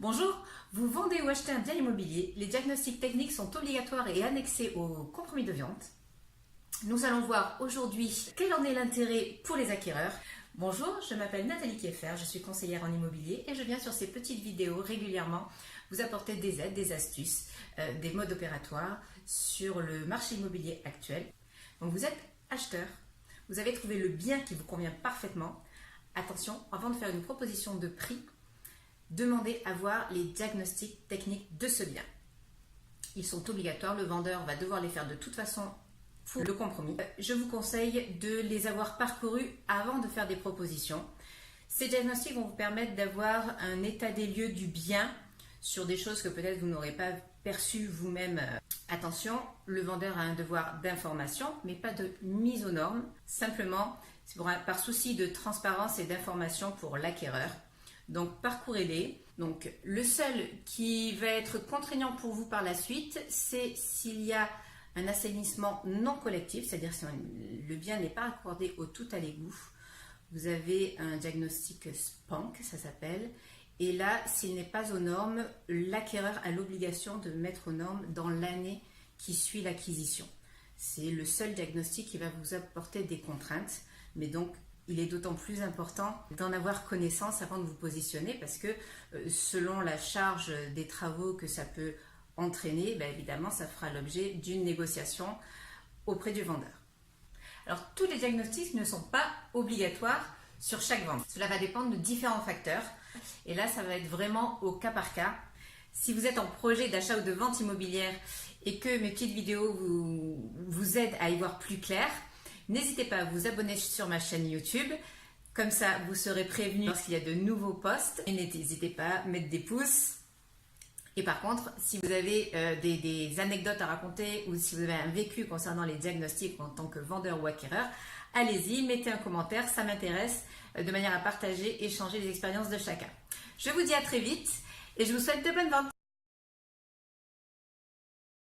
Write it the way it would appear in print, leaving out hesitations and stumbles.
Bonjour, vous vendez ou achetez un bien immobilier, les diagnostics techniques sont obligatoires et annexés au compromis de vente. Nous allons voir aujourd'hui quel en est l'intérêt pour les acquéreurs. Bonjour, je m'appelle Nathalie Kieffer, je suis conseillère en immobilier et je viens sur ces petites vidéos régulièrement vous apporter des aides, des astuces, des modes opératoires sur le marché immobilier actuel. Donc vous êtes acheteur, vous avez trouvé le bien qui vous convient parfaitement. Attention, avant de faire une proposition de prix, demandez à voir les diagnostics techniques de ce bien. Ils sont obligatoires, le vendeur va devoir les faire de toute façon pour le compromis. Je vous conseille de les avoir parcourus avant de faire des propositions. Ces diagnostics vont vous permettre d'avoir un état des lieux du bien sur des choses que peut-être vous n'aurez pas perçues vous-même. Attention, le vendeur a un devoir d'information, mais pas de mise aux normes. Simplement, c'est par souci de transparence et d'information pour l'acquéreur. Donc parcourez-les. Donc le seul qui va être contraignant pour vous par la suite, c'est s'il y a un assainissement non collectif, c'est-à-dire si le bien n'est pas accordé au tout à l'égout. Vous avez un diagnostic SPANC, ça s'appelle. Et là, s'il n'est pas aux normes, l'acquéreur a l'obligation de mettre aux normes dans l'année qui suit l'acquisition. C'est le seul diagnostic qui va vous apporter des contraintes, mais donc il est d'autant plus important d'en avoir connaissance avant de vous positionner parce que selon la charge des travaux que ça peut entraîner, évidemment, ça fera l'objet d'une négociation auprès du vendeur. Alors, tous les diagnostics ne sont pas obligatoires sur chaque vente. Cela va dépendre de différents facteurs et là, ça va être vraiment au cas par cas. Si vous êtes en projet d'achat ou de vente immobilière et que mes petites vidéos vous aident à y voir plus clair, n'hésitez pas à vous abonner sur ma chaîne YouTube, comme ça vous serez prévenu lorsqu'il y a de nouveaux posts. Et n'hésitez pas à mettre des pouces. Et par contre, si vous avez des anecdotes à raconter ou si vous avez un vécu concernant les diagnostics en tant que vendeur ou acquéreur, allez-y, mettez un commentaire, ça m'intéresse de manière à partager et échanger les expériences de chacun. Je vous dis à très vite et je vous souhaite de bonnes ventes.